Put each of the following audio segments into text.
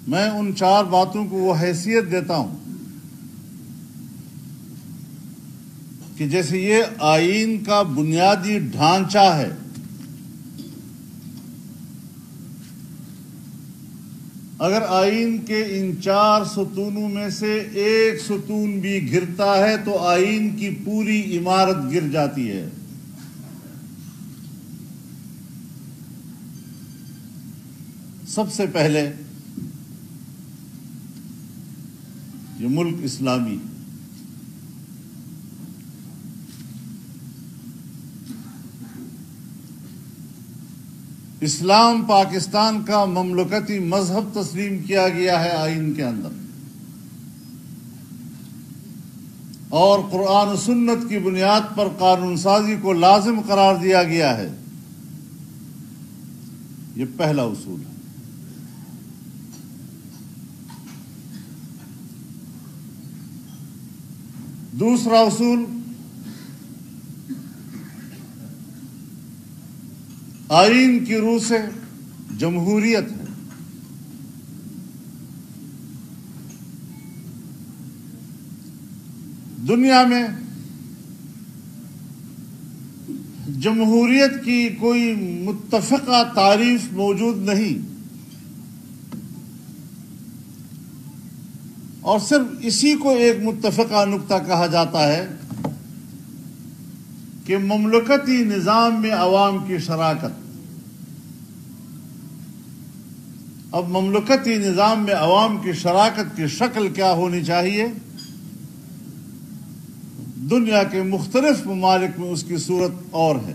میں ان 4 باتوں کو وہ حیثیت دیتا ہوں کہ جیسے یہ آئین کا بنیادی ڈھانچہ ہے، اگر آئین کے ان 4 ستونوں میں سے ایک ستون بھی گرتا ہے تو آئین کی پوری عمارت گر جاتی ہے۔ سب سے پہلے یہ ملک اسلامی، اسلام پاکستان کا مملکتی مذہب تسلیم کیا گیا ہے آئین کے اندر، اور قرآن و سنت کی بنیاد پر قانون سازی کو لازم قرار دیا گیا ہے۔ یہ پہلا اصول ہے۔ دوسرا اصول، آئین کی روح سے جمہوریت ہے۔ دنیا میں جمہوریت کی کوئی متفقہ تعریف موجود نہیں، اور صرف اسی کو ایک متفقہ نقطہ کہا جاتا ہے کہ مملکتی نظام میں عوام کی شراکت۔ اب مملکتی نظام میں عوام کی شراکت کی شکل کیا ہونی چاہیے؟ دنیا کے مختلف ممالک میں اس کی صورت اور ہے،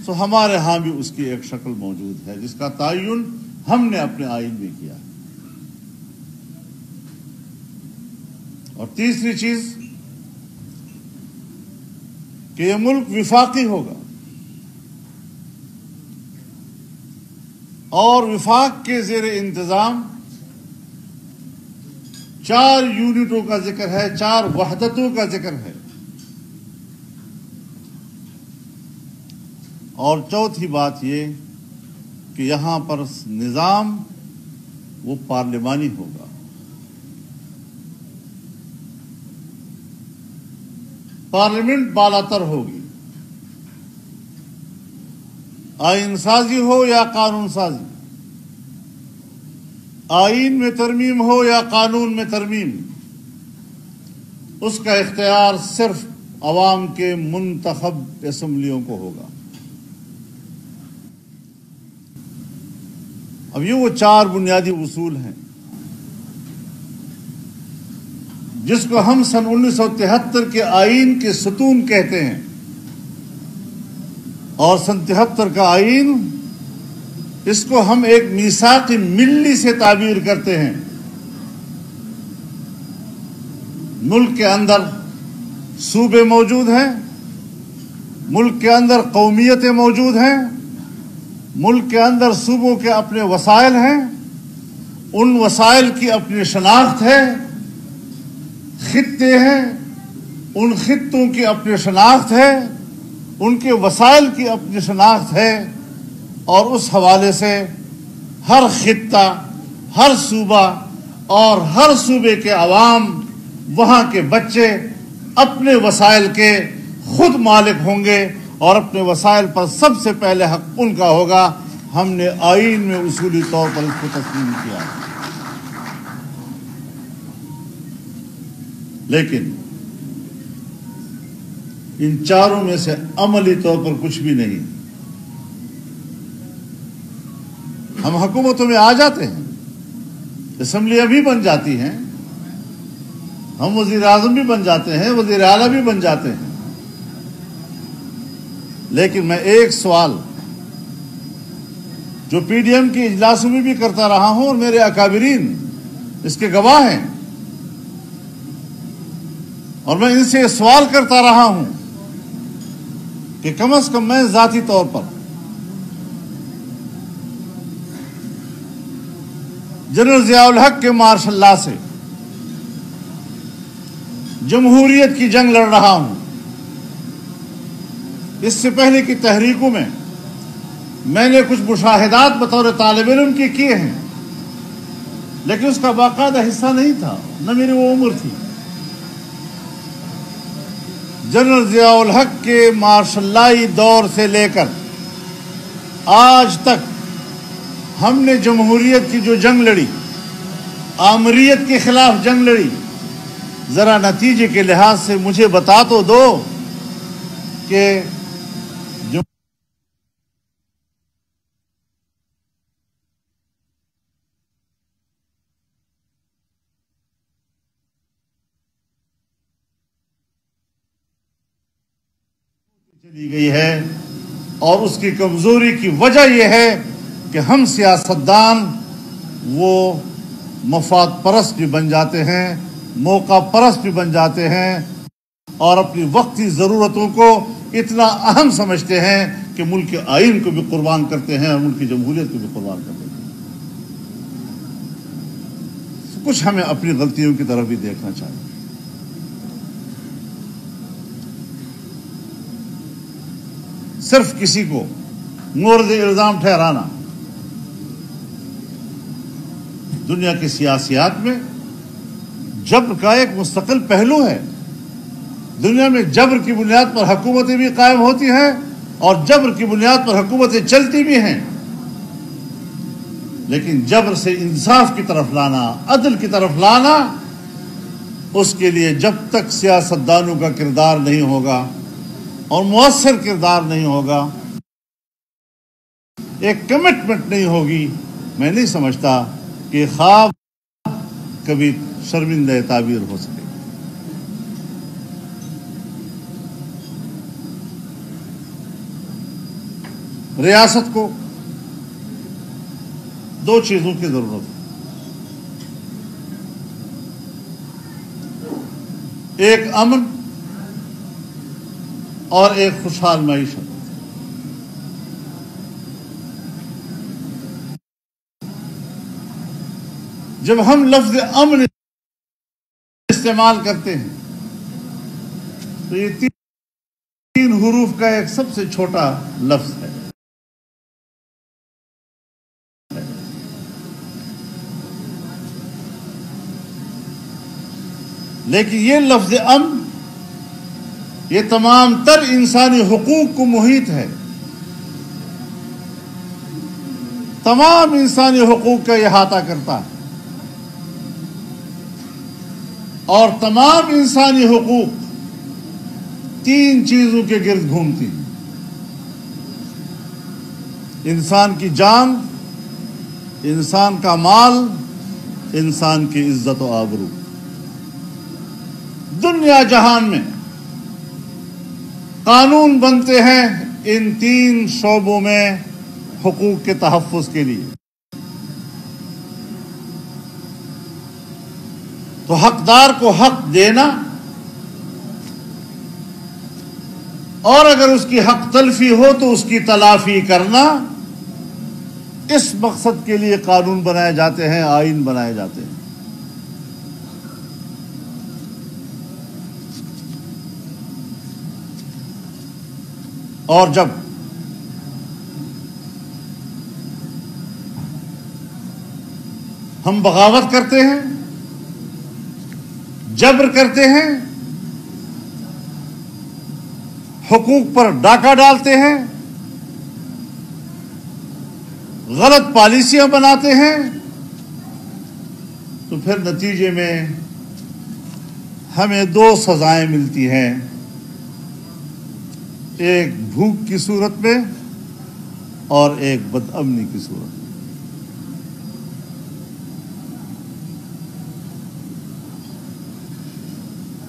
سو ہمارے ہاں بھی اس کی ایک شکل موجود ہے جس کا تعین ہم نے اپنے آئین میں کیا ہے۔ اور تیسری چیز کہ یہ ملک وفاقی ہوگا، اور وفاق کے زیر انتظام 4 یونٹوں کا ذکر ہے، 4 وحدتوں کا ذکر ہے، اور چوتھی بات یہ کہ یہاں پر نظام وہ پارلیمانی ہوگا۔ پارلیمنٹ بالاتر ہوگی، آئین سازی ہو یا قانون سازی، آئین میں ترمیم ہو یا قانون میں ترمیم، اس کا اختیار صرف عوام کے منتخب اسمبلیوں کو ہوگا۔ اب یہ وہ 4 بنیادی اصول ہیں جس کو ہم سن 1973 کے آئین کے ستون کہتے ہیں، اور سن 73 کا آئین، اس کو ہم ایک میثاق ملی سے تعبیر کرتے ہیں۔ ملک کے اندر صوبے موجود ہیں، ملک کے اندر قومیتیں موجود ہیں، ملک کے اندر صوبوں کے اپنے وسائل ہیں، ان وسائل کی اپنی شناخت ہے، خطے ہیں، ان خطوں کی اپنی شناخت ہے، ان کے وسائل کی اپنی شناخت ہے، اور اس حوالے سے ہر خطہ، ہر صوبہ اور ہر صوبے کے عوام، وہاں کے بچے اپنے وسائل کے خود مالک ہوں گے، اور اپنے وسائل پر سب سے پہلے حق ان کا ہوگا۔ ہم نے آئین میں اصولی طور پر اس کو تسلیم کیا ہے، لیکن ان 4 میں سے عملی طور پر کچھ بھی نہیں۔ ہم حکومتوں میں آ جاتے ہیں، اسمبلیاں بھی بن جاتی ہیں، ہم وزیر اعظم بھی بن جاتے ہیں، وزیر اعلیٰ بھی بن جاتے ہیں، لیکن میں ایک سوال جو پی ڈی ایم کی اجلاسوں میں بھی کرتا رہا ہوں، اور میرے اکابرین اس کے گواہ ہیں، اور میں ان سے سوال کرتا رہا ہوں کہ کم از کم میں ذاتی طور پر جنرل ضیاء الحق کے مارشل لاء سے جمہوریت کی جنگ لڑ رہا ہوں۔ اس سے پہلے کی تحریکوں میں نے کچھ مشاہدات بطور طالب علم کے کیے ہیں، لیکن اس کا باقاعدہ حصہ نہیں تھا، نہ میری وہ عمر تھی۔ جنرل ضیاء الحق کے مارشل لائی دور سے لے کر آج تک ہم نے جمہوریت کی جو جنگ لڑی، آمریت کے خلاف جنگ لڑی، ذرا نتیجے کے لحاظ سے مجھے بتا تو دو کہ چلی گئی ہے، اور اس کی کمزوری کی وجہ یہ ہے کہ ہم سیاستدان وہ مفاد پرست بھی بن جاتے ہیں، موقع پرست بھی بن جاتے ہیں، اور اپنی وقتی ضرورتوں کو اتنا اہم سمجھتے ہیں کہ ملک کے آئین کو بھی قربان کرتے ہیں اور ملک کی جمہوریت کو بھی قربان کرتے ہیں۔ کچھ ہمیں اپنی غلطیوں کی طرف بھی دیکھنا چاہیے۔ صرف کسی کو مورد الزام ٹھہرانا دنیا کی سیاسیات میں جبر کا ایک مستقل پہلو ہے۔ دنیا میں جبر کی بنیاد پر حکومتیں بھی قائم ہوتی ہیں اور جبر کی بنیاد پر حکومتیں چلتی بھی ہیں، لیکن جبر سے انصاف کی طرف لانا، عدل کی طرف لانا، اس کے لیے جب تک سیاستدانوں کا کردار نہیں ہوگا اور مؤثر کردار نہیں ہوگا، ایک کمٹمنٹ نہیں ہوگی، میں نہیں سمجھتا کہ خواب کبھی شرمندہ تعبیر ہو سکے۔ ریاست کو دو چیزوں کی ضرورت ہے، ایک امن اور ایک خوشحال معیشت۔ جب ہم لفظ امن استعمال کرتے ہیں تو یہ تین حروف کا ایک سب سے چھوٹا لفظ ہے، لیکن یہ لفظ امن یہ تمام تر انسانی حقوق کو محیط ہے، تمام انسانی حقوق کا احاطہ کرتا ہے، اور تمام انسانی حقوق تین چیزوں کے گرد گھومتی ہیں: انسان کی جان، انسان کا مال، انسان کی عزت و آبرو۔ دنیا جہان میں قانون بنتے ہیں ان تین شعبوں میں حقوق کے تحفظ کے لیے۔ تو حقدار کو حق دینا، اور اگر اس کی حق تلفی ہو تو اس کی تلافی کرنا، اس مقصد کے لیے قانون بنائے جاتے ہیں، آئین بنائے جاتے ہیں۔ اور جب ہم بغاوت کرتے ہیں، جبر کرتے ہیں، حقوق پر ڈاکہ ڈالتے ہیں، غلط پالیسیاں بناتے ہیں، تو پھر نتیجے میں ہمیں دو سزائیں ملتی ہیں، ایک بھوک کی صورت میں اور ایک بدامنی کی صورت میں۔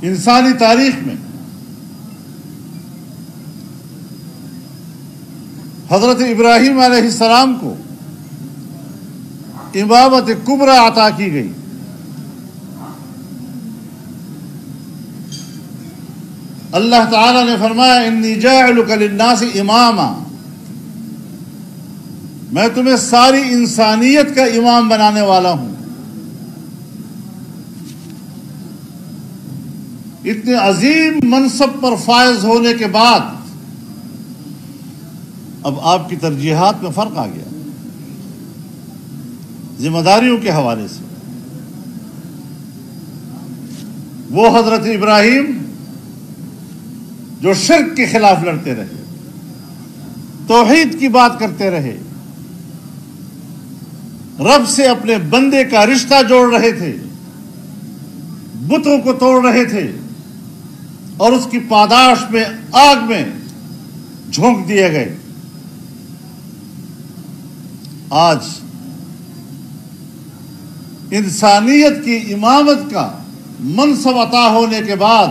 انسانی تاریخ میں حضرت ابراہیم علیہ السلام کو امامت کبریٰ عطا کی گئی۔ اللہ تعالی نے فرمایا انی جاعلک للناس اماما، میں تمہیں ساری انسانیت کا امام بنانے والا ہوں۔ اتنے عظیم منصب پر فائز ہونے کے بعد اب آپ کی ترجیحات میں فرق آ گیا، ذمہ داریوں کے حوالے سے۔ وہ حضرت ابراہیم جو شرک کے خلاف لڑتے رہے، توحید کی بات کرتے رہے، رب سے اپنے بندے کا رشتہ جوڑ رہے تھے، بتوں کو توڑ رہے تھے اور اس کی پاداش میں آگ میں جھونک دیے گئے۔ آج انسانیت کی امامت کا منصب عطا ہونے کے بعد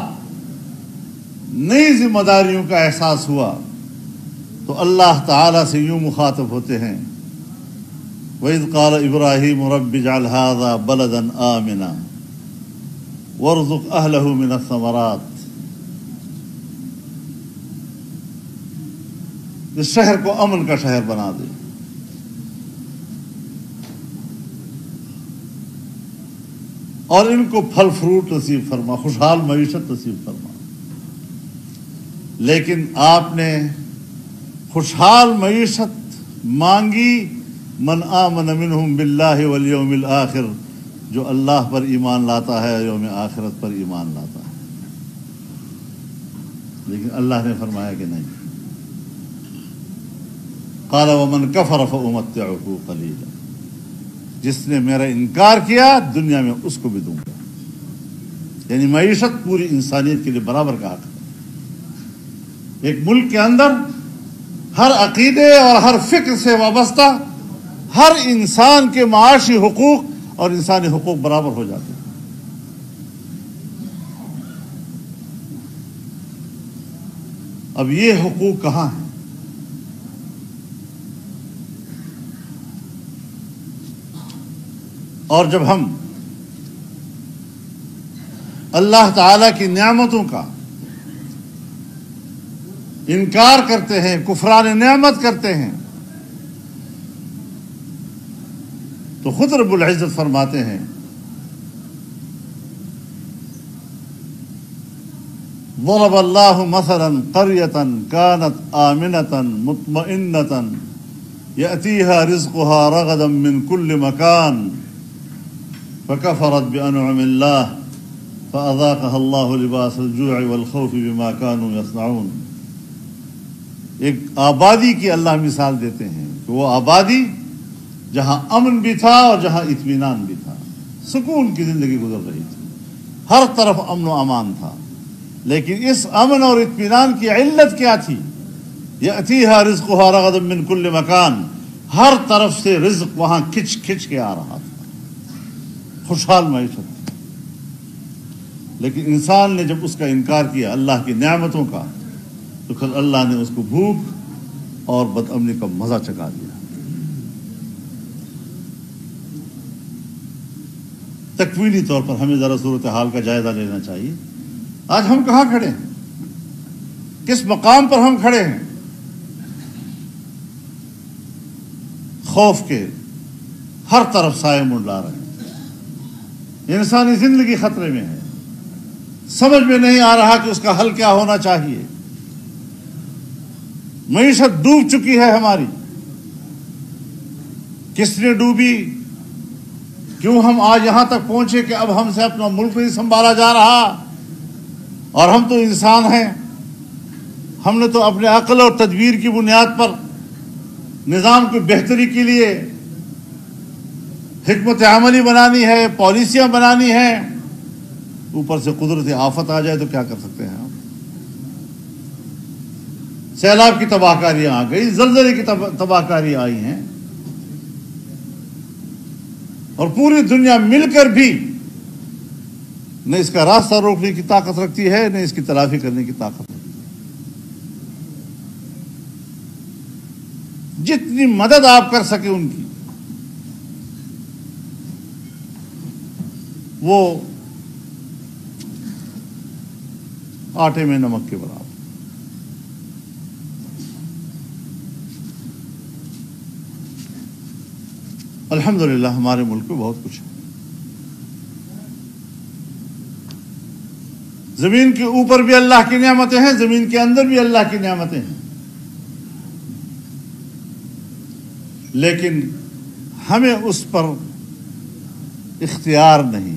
نئی ذمہ داریوں کا احساس ہوا تو اللہ تعالی سے یوں مخاطب ہوتے ہیں، وَإِذْ قَالَ إِبْرَاهِيمُ رَبِّ اجْعَلْ هَٰذَا بَلَدًا آمِنًا وَارْزُقْ أَهْلَهُ مِنَ الثَّمَرَاتِ۔ اس شہر کو امن کا شہر بنا دے، اور ان کو پھل فروٹ نصیب فرما، خوشحال معیشت نصیب فرما۔ لیکن آپ نے خوشحال معیشت مانگی من آمن منہم باللہ والیوم الآخر، جو اللہ پر ایمان لاتا ہے، یوم آخرت پر ایمان لاتا ہے۔ لیکن اللہ نے فرمایا کہ نہیں، قال ومن کفر فأمتعہ قلیلا، جس نے میرا انکار کیا دنیا میں اس کو بھی دوں گا۔ یعنی معیشت پوری انسانیت کے لیے برابر کا حق ہے۔ ایک ملک کے اندر ہر عقیدے اور ہر فکر سے وابستہ ہر انسان کے معاشی حقوق اور انسانی حقوق برابر ہو جاتے ہیں۔ اب یہ حقوق کہاں ہیں؟ اور جب ہم اللہ تعالی کی نعمتوں کا انکار کرتے ہیں، کفران نعمت کرتے ہیں، تو خود رب العزت فرماتے ہیں ضرب اللہ مثلا قریۃ کانت آمنۃ مطمئنۃ یأتیہا رزقها رغدا من کل مکان فکفرت بانعم اللہ فاذاقها اللہ لباس الجوع والخوف بما كانوا یصنعون۔ ایک آبادی کی اللہ مثال دیتے ہیں کہ وہ آبادی جہاں امن بھی تھا اور جہاں اطمینان بھی تھا، سکون کی زندگی گزر رہی تھی، ہر طرف امن و امان تھا، لیکن اس امن اور اطمینان کی علت کیا تھی؟ یأتیہا رزقها رغدا من کل مکان، ہر طرف سے رزق وہاں کھچ کھچ کے آ رہا تھا، خوشحال معیشت۔ لیکن انسان نے جب اس کا انکار کیا اللہ کی نعمتوں کا، تو پھر اللہ نے اس کو بھوک اور بدامنی کا مزہ چکھا دیا۔ تکوینی طور پر ہمیں ذرا صورتحال کا جائزہ لینا چاہیے۔ آج ہم کہاں کھڑے ہیں؟ کس مقام پر ہم کھڑے ہیں؟ خوف کے ہر طرف سائے منڈلا رہے ہیں، انسانی زندگی خطرے میں ہے، سمجھ میں نہیں آ رہا کہ اس کا حل کیا ہونا چاہیے۔ معیشت ڈوب چکی ہے ہماری، کس نے ڈوبی؟ کیوں ہم آج یہاں تک پہنچے کہ اب ہم سے اپنا ملک نہیں سنبھالا جا رہا؟ اور ہم تو انسان ہیں، ہم نے تو اپنے عقل اور تدبیر کی بنیاد پر نظام کی بہتری کے لیے حکمت عملی بنانی ہے، پالیسیاں بنانی ہیں، اوپر سے قدرتی آفت آ جائے تو کیا کر سکتے ہیں ہم؟ سیلاب کی تباہ کاریاں آ گئی، زلزلے کی تباہ کاریاں آئی ہیں، اور پوری دنیا مل کر بھی نہ اس کا راستہ روکنے کی طاقت رکھتی ہے، نہ اس کی تلافی کرنے کی طاقت رکھتی ہے۔ جتنی مدد آپ کر سکے ان کی، وہ آٹے میں نمک کے برابر۔ الحمدللہ ہمارے ملک میں بہت کچھ ہے، زمین کے اوپر بھی اللہ کی نعمتیں ہیں، زمین کے اندر بھی اللہ کی نعمتیں ہیں، لیکن ہمیں اس پر اختیار نہیں ہے۔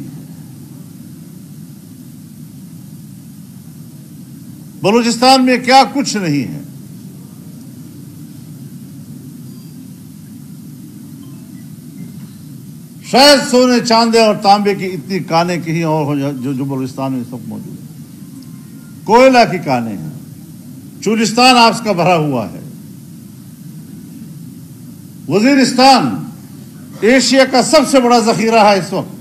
بلوچستان میں کیا کچھ نہیں ہے. شاید سونے چاندے اور تانبے کی اتنی کانیں کہیں اور ہو جو بلوچستان میں سب موجود ہیں. کوئلہ کی کانیں ہیں. چولستان آپس کا بھرا ہوا ہے. وزیرستان ایشیا کا سب سے بڑا ذخیرہ ہے اس وقت،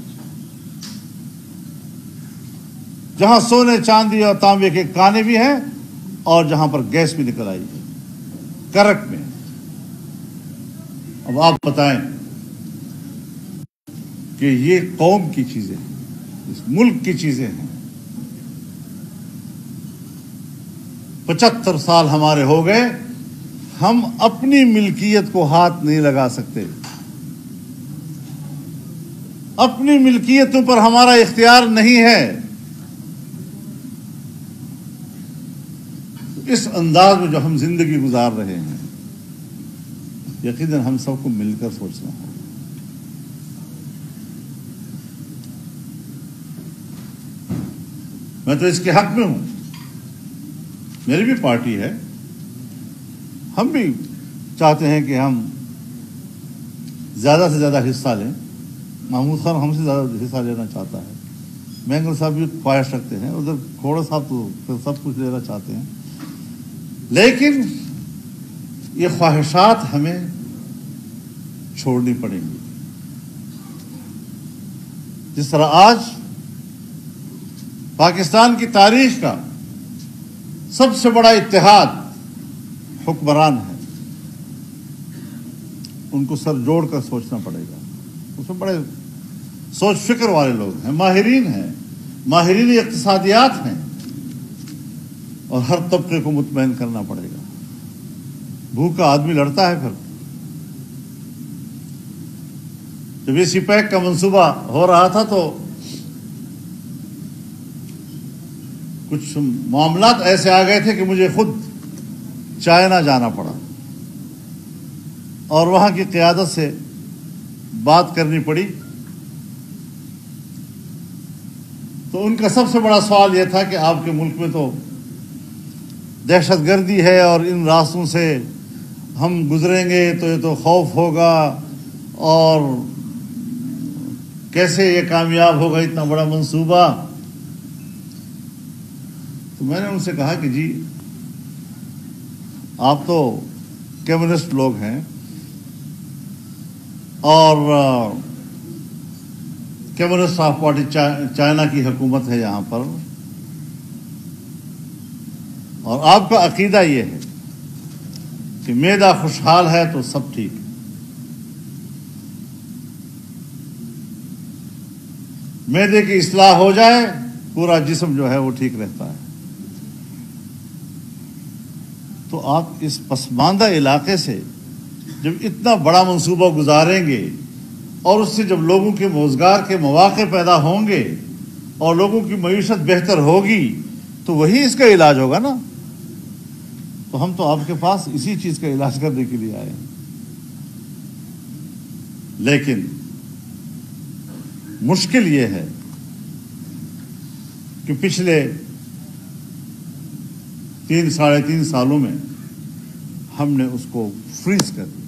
جہاں سونے چاندی اور تانبے کے کانے بھی ہیں اور جہاں پر گیس بھی نکل آئی ہے کرک میں. اب آپ بتائیں کہ یہ قوم کی چیزیں ہیں، اس ملک کی چیزیں ہیں. 75 سال ہمارے ہو گئے، ہم اپنی ملکیت کو ہاتھ نہیں لگا سکتے. اپنی ملکیتوں پر ہمارا اختیار نہیں ہے. اس انداز میں جو ہم زندگی گزار رہے ہیں، یقیناً ہم سب کو مل کر سوچنا ہے. میں تو اس کے حق میں ہوں. میری بھی پارٹی ہے، ہم بھی چاہتے ہیں کہ ہم زیادہ سے زیادہ حصہ لیں. محمود خان ہم سے زیادہ حصہ لینا چاہتا ہے. مینگل صاحب بھی خواہش رکھتے ہیں. ادھر کھوڑا صاحب تو پھر سب کچھ لینا چاہتے ہیں. لیکن یہ خواہشات ہمیں چھوڑنی پڑیں گی. جس طرح آج پاکستان کی تاریخ کا سب سے بڑا اتحاد حکمران ہے، ان کو سر جوڑ کر سوچنا پڑے گا. اس میں بڑے سوچ فکر والے لوگ ہیں، ماہرین ہیں، ماہرین اقتصادیات ہیں، اور ہر طبقے کو مطمئن کرنا پڑے گا. بھوکا آدمی لڑتا ہے. پھر جب یہ سی پیک کا منصوبہ ہو رہا تھا تو کچھ معاملات ایسے آ گئے تھے کہ مجھے خود چائنا جانا پڑا اور وہاں کی قیادت سے بات کرنی پڑی. تو ان کا سب سے بڑا سوال یہ تھا کہ آپ کے ملک میں تو دہشت گردی ہے اور ان راستوں سے ہم گزریں گے تو یہ تو خوف ہوگا، اور کیسے یہ کامیاب ہوگا اتنا بڑا منصوبہ. تو میں نے ان سے کہا کہ جی آپ تو کمیونسٹ لوگ ہیں اور کمیونسٹ آف پارٹی چائنا کی حکومت ہے یہاں پر، اور آپ کا عقیدہ یہ ہے کہ معدہ خوشحال ہے تو سب ٹھیک ہے. معدے کی اصلاح ہو جائے پورا جسم جو ہے وہ ٹھیک رہتا ہے. تو آپ اس پسماندہ علاقے سے جب اتنا بڑا منصوبہ گزاریں گے اور اس سے جب لوگوں کے روزگار کے مواقع پیدا ہوں گے اور لوگوں کی معیشت بہتر ہوگی تو وہی اس کا علاج ہوگا نا. تو ہم تو آپ کے پاس اسی چیز کا علاج کرنے کے لیے آئے ہیں. لیکن مشکل یہ ہے کہ پچھلے 3-3.5 سالوں میں ہم نے اس کو فریز کر دیا،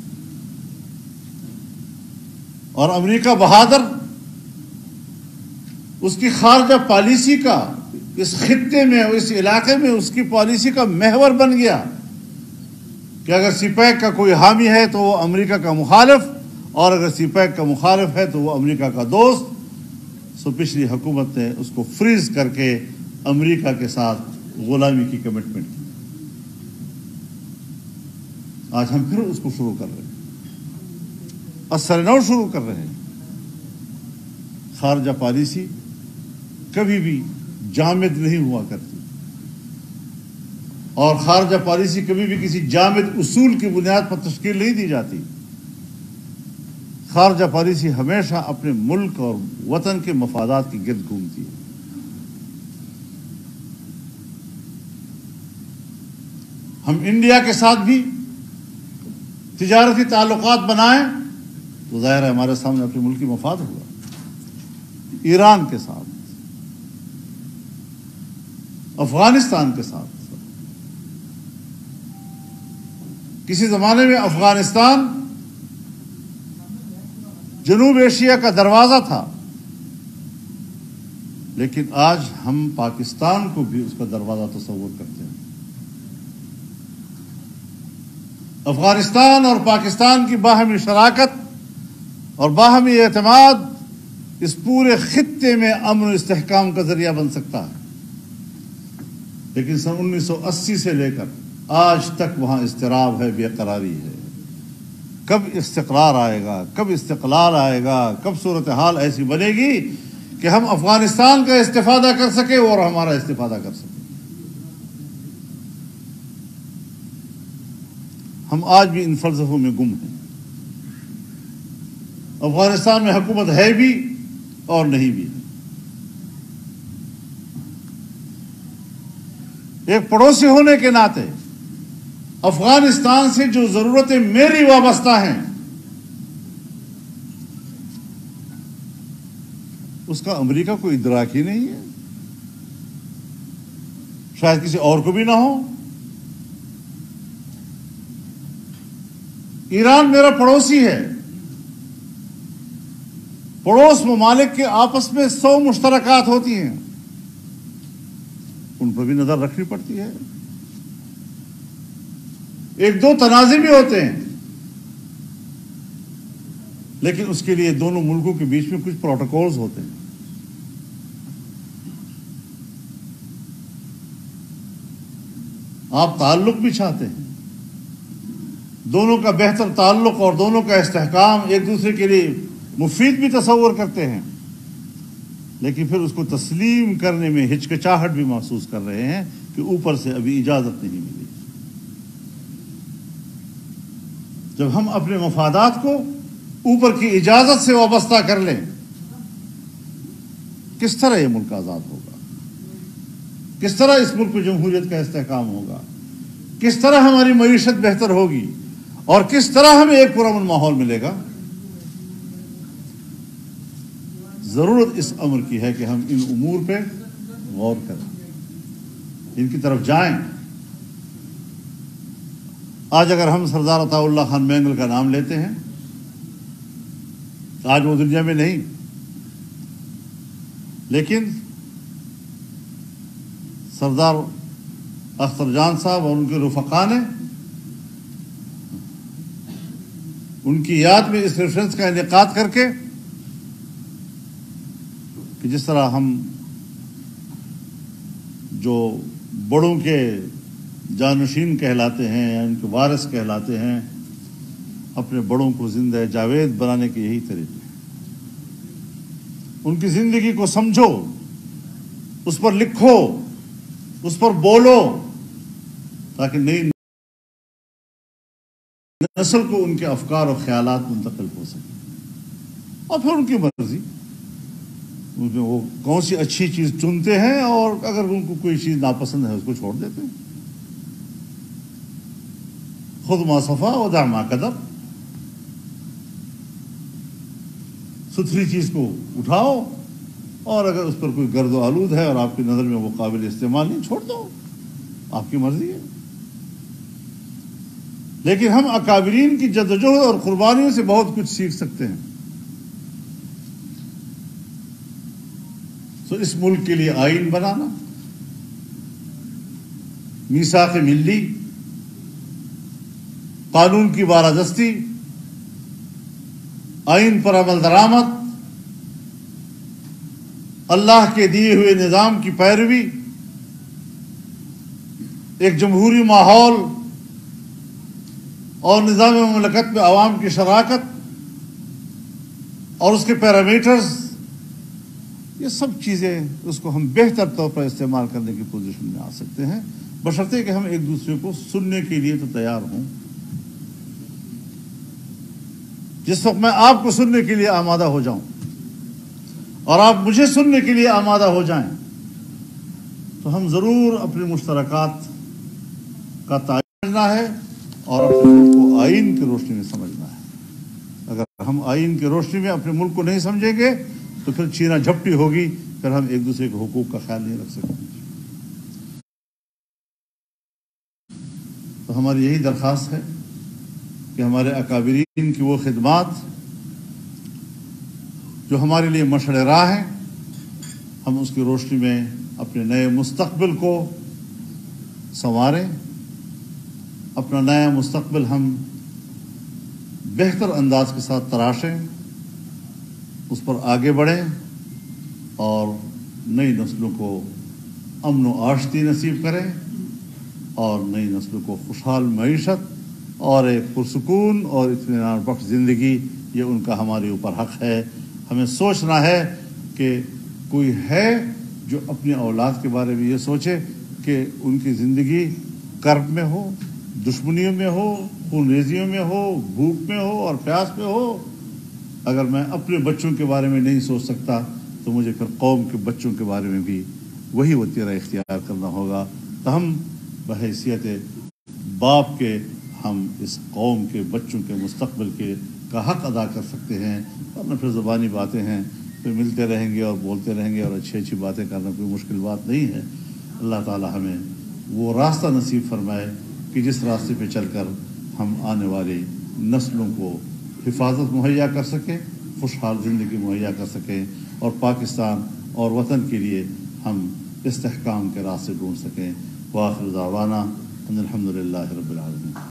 اور امریکہ بہادر اس کی خارجہ پالیسی کا اس خطے میں، اس علاقے میں اس کی پالیسی کا محور بن گیا کہ اگر سی پیک کا کوئی حامی ہے تو وہ امریکہ کا مخالف، اور اگر سی پیک کا مخالف ہے تو وہ امریکہ کا دوست. سو پچھلی حکومت نے اس کو فریز کر کے امریکہ کے ساتھ غلامی کی کمٹمنٹ کی. آج ہم پھر اس کو شروع کر رہے ہیں، اثر نو شروع کر رہے ہیں. خارجہ پالیسی کبھی بھی جامد نہیں ہوا کرتی، اور خارجہ پالیسی کبھی بھی کسی جامد اصول کی بنیاد پر تشکیل نہیں دی جاتی. خارجہ پالیسی ہمیشہ اپنے ملک اور وطن کے مفادات کی گرد گھومتی ہے. ہم انڈیا کے ساتھ بھی تجارتی تعلقات بنائیں تو ظاہر ہے ہمارے سامنے اپنے ملکی مفاد ہوگا. ایران کے ساتھ، افغانستان کے ساتھ کسی زمانے میں افغانستان جنوب ایشیا کا دروازہ تھا، لیکن آج ہم پاکستان کو بھی اس کا دروازہ تصور کرتے ہیں۔ افغانستان اور پاکستان کی باہمی شراکت اور باہمی اعتماد اس پورے خطے میں امن و استحکام کا ذریعہ بن سکتا ہے، لیکن سن 1980 سے لے کر آج تک وہاں اضطراب ہے، بے قراری ہے۔ کب استقرار آئے گا، کب استقلال آئے گا، کب صورتحال ایسی بنے گی کہ ہم افغانستان کا استفادہ کر سکیں اور ہمارا استفادہ کر سکیں؟ ہم آج بھی ان فلسفوں میں گم ہیں۔ افغانستان میں حکومت ہے بھی اور نہیں بھی۔ ایک پڑوسی ہونے کے ناطے افغانستان سے جو ضرورتیں میری وابستہ ہیں اس کا امریکہ کو ادراک ہی نہیں ہے، شاید کسی اور کو بھی نہ ہو۔ ایران میرا پڑوسی ہے، پڑوس ممالک کے آپس میں 100 مشترکات ہوتی ہیں، ان پر بھی نظر رکھنی پڑتی ہے۔ ایک دو تنازع بھی ہوتے ہیں، لیکن اس کے لیے دونوں ملکوں کے بیچ میں کچھ پروٹوکولز ہوتے ہیں۔ آپ تعلق بھی چاہتے ہیں، دونوں کا بہتر تعلق اور دونوں کا استحکام، ایک دوسرے کے لیے مفید بھی تصور کرتے ہیں، لیکن پھر اس کو تسلیم کرنے میں ہچکچاہٹ بھی محسوس کر رہے ہیں کہ اوپر سے ابھی اجازت نہیں ملی۔ جب ہم اپنے مفادات کو اوپر کی اجازت سے وابستہ کر لیں، کس طرح یہ ملک آزاد ہوگا؟ کس طرح اس ملک کو جمہوریت کا استحکام ہوگا؟ کس طرح ہماری معیشت بہتر ہوگی؟ اور کس طرح ہمیں ایک پرامن ماحول ملے گا؟ ضرورت اس امر کی ہے کہ ہم ان امور پہ غور کریں، ان کی طرف جائیں۔ آج اگر ہم سردار عطا اللہ خان مینگل کا نام لیتے ہیں، آج وہ دنیا میں نہیں، لیکن سردار اختر جان صاحب اور ان کے رفقا نے ان کی یاد میں اس ریفرنس کا انعقاد کر کے کہ جس طرح ہم جو بڑوں کے جانشین کہلاتے ہیں یا ان کے وارث کہلاتے ہیں، اپنے بڑوں کو زندہ جاوید بنانے کے یہی طریقے ہیں۔ ان کی زندگی کو سمجھو، اس پر لکھو، اس پر بولو، تاکہ نئی نسل کو ان کے افکار اور خیالات منتقل ہو سکیں۔ اور پھر ان کی مرضی، وہ کون سی اچھی چیز چنتے ہیں، اور اگر ان کو کوئی چیز ناپسند ہے اس کو چھوڑ دیتے ہیں۔ خود ما صفا ودع ما قدر، ستھری چیز کو اٹھاؤ، اور اگر اس پر کوئی گرد و آلود ہے اور آپ کی نظر میں وہ قابل استعمال نہیں، چھوڑ دو، آپ کی مرضی ہے۔ لیکن ہم اکابرین کی جدوجہد اور قربانیوں سے بہت کچھ سیکھ سکتے ہیں۔ تو اس ملک کے لیے آئین بنانا، میثاق ملی، قانون کی بالادستی، آئین پر عمل درآمد، اللہ کے دیے ہوئے نظام کی پیروی، ایک جمہوری ماحول اور نظام مملکت میں عوام کی شراکت اور اس کے پیرامیٹرز، یہ سب چیزیں اس کو ہم بہتر طور پر استعمال کرنے کی پوزیشن میں آ سکتے ہیں، بشرطے کہ ہم ایک دوسرے کو سننے کے لیے تو تیار ہوں۔ جس وقت میں آپ کو سننے کے لیے آمادہ ہو جاؤں اور آپ مجھے سننے کے لیے آمادہ ہو جائیں، تو ہم ضرور اپنے مشترکات کا تعین کرنا ہے اور اپنے ملک کو آئین کی روشنی میں سمجھنا ہے۔ اگر ہم آئین کی روشنی میں اپنے ملک کو نہیں سمجھیں گے تو پھر چھینا جھپٹی ہوگی، پھر ہم ایک دوسرے کے حقوق کا خیال نہیں رکھ سکتے۔ تو ہماری یہی درخواست ہے کہ ہمارے اکابرین کی وہ خدمات جو ہمارے لیے مشعل راہ ہیں، ہم اس کی روشنی میں اپنے نئے مستقبل کو سنواریں، اپنا نیا مستقبل ہم بہتر انداز کے ساتھ تراشیں، اس پر آگے بڑھیں اور نئی نسلوں کو امن و آشتی نصیب کریں اور نئی نسلوں کو خوشحال معیشت اور ایک پرسکون اور اطمینان بخش زندگی، یہ ان کا ہمارے اوپر حق ہے۔ ہمیں سوچنا ہے کہ کوئی ہے جو اپنی اولاد کے بارے میں یہ سوچے کہ ان کی زندگی کرب میں ہو، دشمنیوں میں ہو، خون ریزیوں میں ہو، بھوک میں ہو اور پیاس میں ہو۔ اگر میں اپنے بچوں کے بارے میں نہیں سوچ سکتا تو مجھے پھر قوم کے بچوں کے بارے میں بھی وہی وتیرہ اختیار کرنا ہوگا۔ تو ہم بحیثیت باپ کے ہم اس قوم کے بچوں کے مستقبل کے کا حق ادا کر سکتے ہیں، ورنہ پھر زبانی باتیں ہیں، پھر ملتے رہیں گے اور بولتے رہیں گے اور اچھی اچھی باتیں کرنا کوئی مشکل بات نہیں ہے۔ اللہ تعالی ہمیں وہ راستہ نصیب فرمائے کہ جس راستے پہ چل کر ہم آنے والی نسلوں کو حفاظت مہیا کر سکیں، خوشحال زندگی مہیا کر سکیں اور پاکستان اور وطن کے لیے ہم استحکام کے راستے ڈھونڈ سکیں۔ وآخر دعوانا ان الحمد للہ رب العالمین۔